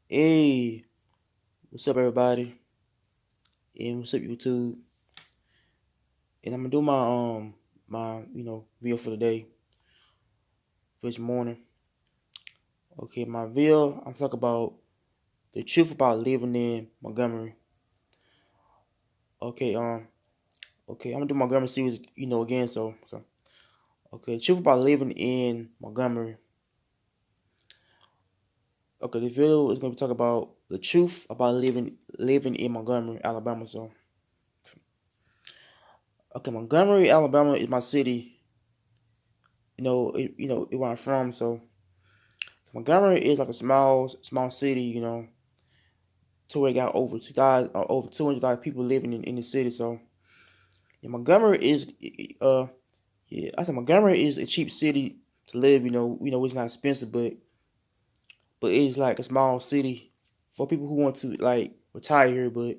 Hey, what's up, everybody? And what's up, YouTube? And I'm gonna do my video for the day, for this morning. Okay, my video. I'm talking about the truth about living in Montgomery. Okay, I'm gonna do Montgomery series, again. Okay, the truth about living in Montgomery. Okay, the video is gonna be talking about the truth about living in Montgomery, Alabama. Okay, Montgomery, Alabama is my city. Where I'm from. So Montgomery is like a small city, to where it got over 2,000 or over 200,000 people living in the city. So yeah, Montgomery is I said Montgomery is a cheap city to live. It's not expensive, but it's like a small city for people who want to like retire here. But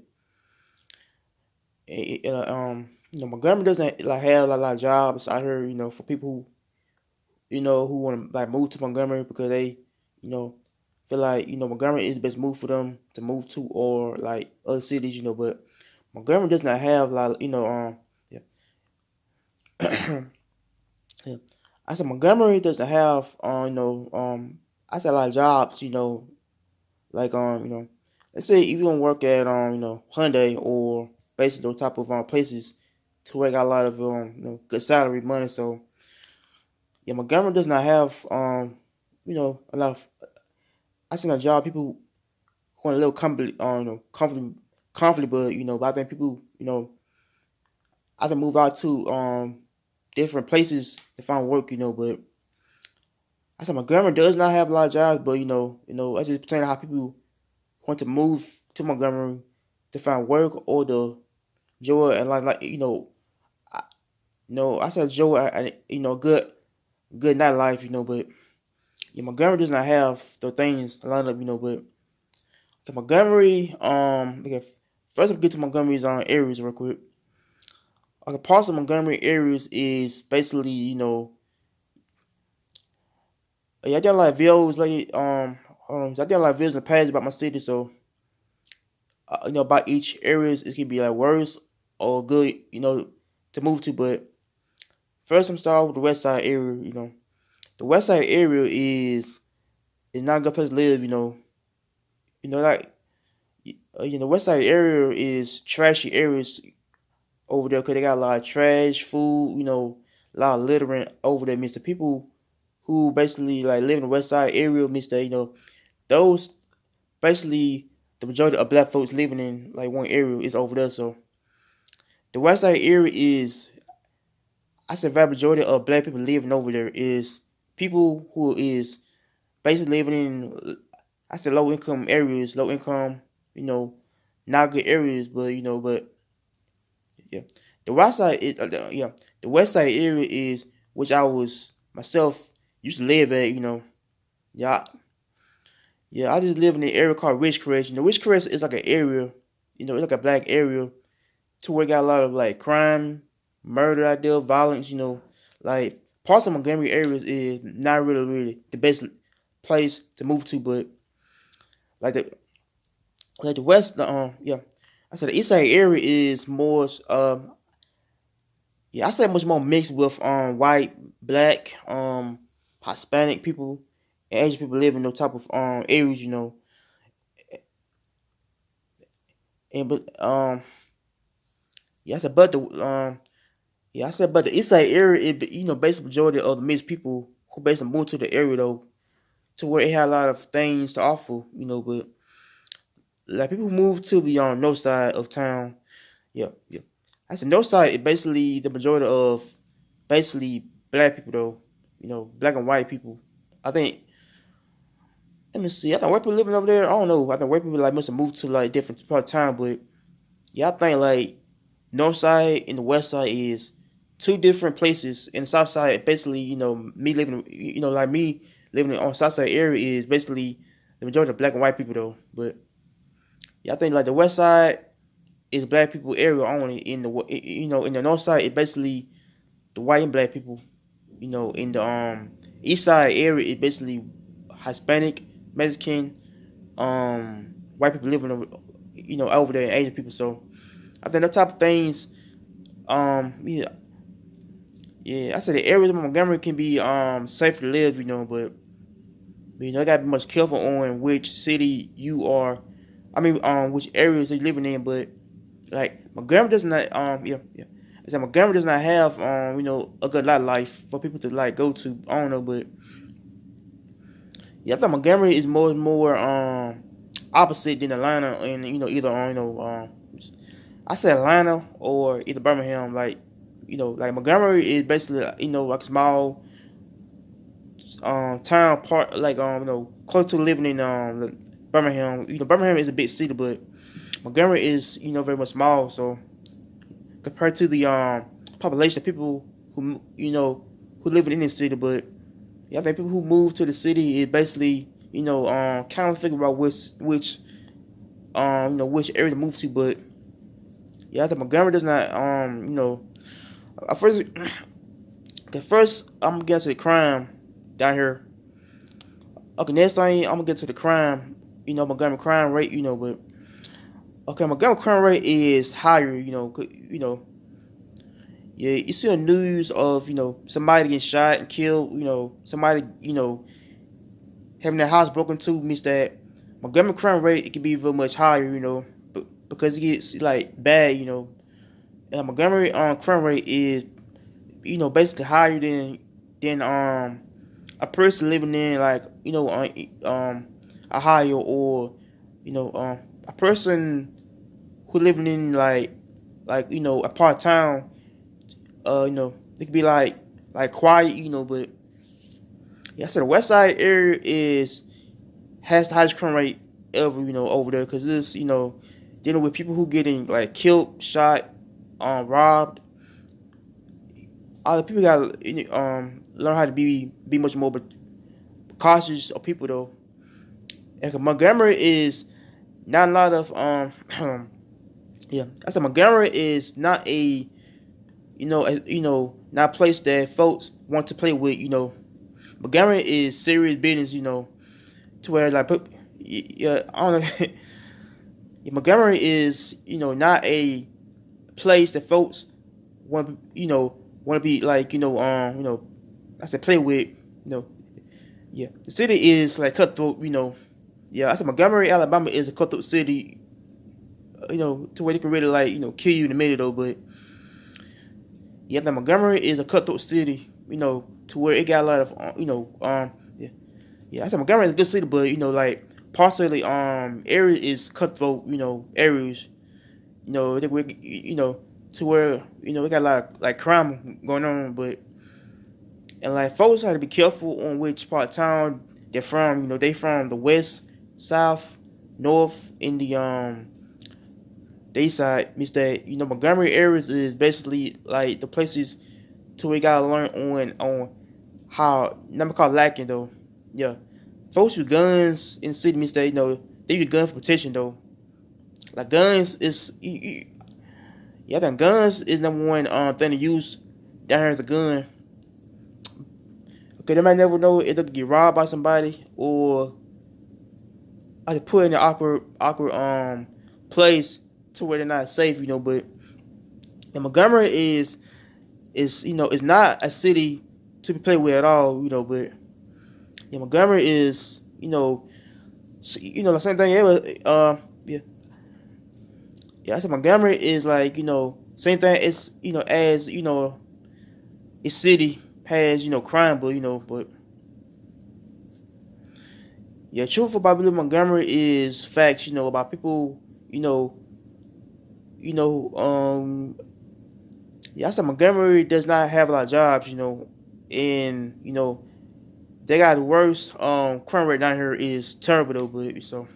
Montgomery doesn't like have a lot of jobs out here. For people who want to like move to Montgomery because they, you know, feel like Montgomery is the best move for them to move to or like other cities. But Montgomery does not have like yeah. Yeah. I said Montgomery doesn't have I said a lot of jobs. Like let's say if you want to work at Hyundai or basically those type of places to where got a lot of good salary money. So yeah, Montgomery does not have a lot of I seen a job people who want a little comfortable, but I think people, I can move out to different places to find work, but I said Montgomery does not have a lot of jobs, but I just pretend how people want to move to Montgomery to find work or the joy and like I, I said joy and good nightlife, but yeah, Montgomery does not have the things lined up, but to Montgomery, okay, first we get to Montgomery's areas real quick. Okay, parts of Montgomery areas is basically, I did a lot of videos like I did a lot of videos in the past about my city, so about each areas it could be like worse or good, to move to. But first, I'm starting with the West Side area. The West Side area is not a good place to live. Like West Side area is trashy areas over there because they got a lot of trash, food, a lot of littering over there. Means the people who basically like live in the West Side area means that those basically the majority of black folks living in like one area is over there. So the West Side area is I said the majority of black people living over there is people who is basically living in I said low income areas, low income, not good areas, but yeah. The West Side is the West Side area is which I was myself used to live at. Yeah, yeah. I just live in an area called Ridgecrest. Ridgecrest is like an area, it's like a black area to where it got a lot of like crime, murder out there, violence. Like parts of Montgomery areas is not really the best place to move to, but like the west, yeah. I said the East Side area is more yeah, I say much more mixed with white, black, Hispanic people, and Asian people live in those type of areas, And but yeah, I said but the East Side area, based majority of the mixed people who basically moved to the area though, to where it had a lot of things to offer, but like people who moved to the north side of town, yeah, yeah. I said north side is basically the majority of basically black people though, black and white people. I think let me see. I think white people living over there. I don't know. I think white people like must have moved to like different part of town, but yeah, I think like north side and the west side is two different places. And the south side, basically, me living, like me living on south side area is basically the majority of black and white people though. But yeah, I think like the west side is black people area only. In the north side, it's basically the white and black people. In the east side area, it's basically Hispanic, Mexican, white people living over, over there, and Asian people. So I think that type of things, yeah, yeah. I said the areas of Montgomery can be safe to live, but you gotta be much careful on which city you are. I mean, which areas you're living in. But like Montgomery does not, yeah. I said Montgomery does not have, a good lot of life for people to like go to. I don't know, but yeah, I think Montgomery is more opposite than Atlanta, and either I say Atlanta or either Birmingham. Like like Montgomery is basically like a small town part, like close to living in Birmingham. Birmingham is a big city, but Montgomery is very much small. So compared to the population of people who live in the city, but yeah, I think people who move to the city is basically kind of figure out which area to move to. But yeah, I think Montgomery does not at first. Okay, first I'm gonna get to the crime down here. Okay, next thing I'm gonna get to the crime. Montgomery crime rate. But okay, Montgomery crime rate is higher. Yeah, you see the news of somebody getting shot and killed. Somebody having their house broken into, means that Montgomery crime rate it can be very much higher. Because it gets like bad. And Montgomery crime rate is basically higher than a person living in like Ohio, or a person who living in like a part of town. It could be like quiet, but yeah, so the West Side area has the highest crime rate ever, over there, because it's dealing with people who getting like killed, shot, robbed. All the people gotta learn how to be much more cautious of people though. And Montgomery is not a lot of yeah. I said Montgomery is not not a place that folks want to play with. Montgomery is serious business. To where like yeah, I don't know. Montgomery is not a place that folks want to be like I said play with. Yeah, the city is like cutthroat. Yeah, I said Montgomery, Alabama is a cutthroat city. To where they can really like kill you in the middle though. But yeah, the Montgomery is a cutthroat city. To where it got a lot of yeah, yeah. I said Montgomery is a good city, but like parts of the area is cutthroat. Areas. To where we got a lot of like crime going on, but and like folks have to be careful on which part of town they're from. They from the west, south, north, in the east side. Means that Montgomery areas is basically like the places to where you gotta learn on how not called lacking though. Yeah, folks with guns in the city means that they use guns for protection though. Like guns is yeah, I think guns is number one thing to use down here as a gun. Okay, they might never know if they could get robbed by somebody, or I could put in an awkward place to where they're not safe, but and Montgomery is is not a city to be played with at all, but yeah, Montgomery is the same thing. Yeah. Yeah, I said Montgomery is like, same thing as, as, its city has, crime, but yeah, truth about Montgomery is facts, about people, yeah, I said Montgomery does not have a lot of jobs, and, they got the worst, crime rate down here is terrible though, but so.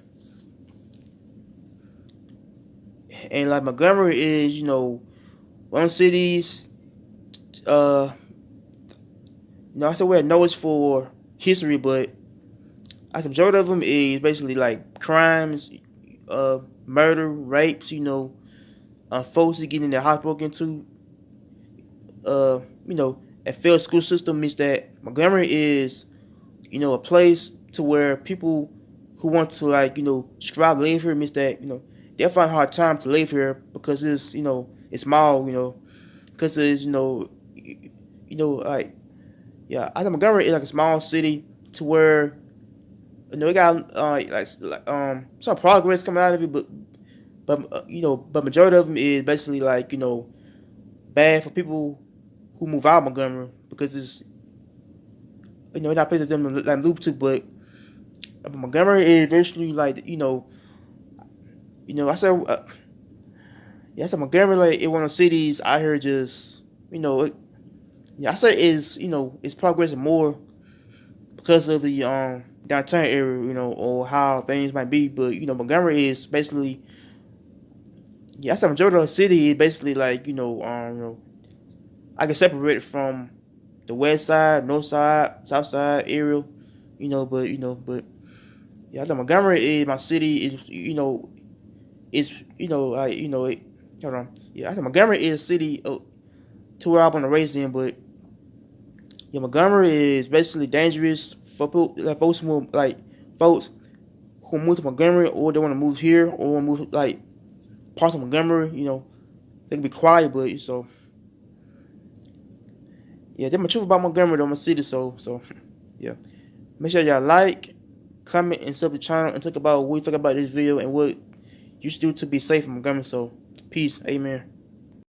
And like Montgomery is, one of the cities, I said we're known for history, but I said majority of them is basically like crimes, murder, rapes, folks getting their house broken into, a failed school system means that Montgomery is, a place to where people who want to like strive to live here means that they find a hard time to live here because it's it's small, because it's like yeah, I think Montgomery is like a small city to where it got some progress coming out of it, but majority of them is basically like bad for people who move out of Montgomery because it's not a place for them to like move to, but Montgomery is basically like I said yeah, I said Montgomery like it's one of the cities out here just I say it's progressing more because of the downtown area, or how things might be. But Montgomery is basically I said majority of the city is basically like I can separate it from the west side, north side, south side area, but yeah, I think Montgomery is my city is is like it, hold on, yeah, I think Montgomery is a city to where I want to raise in, but yeah, Montgomery is basically dangerous for people, like folks who move to Montgomery or they want to move here or want to move like parts of Montgomery. They can be quiet, but so yeah, that's my truth about Montgomery, though, my city. So yeah, make sure y'all like, comment, and sub the channel and talk about what you think about this video and what you should do to be safe in Montgomery. So peace, amen.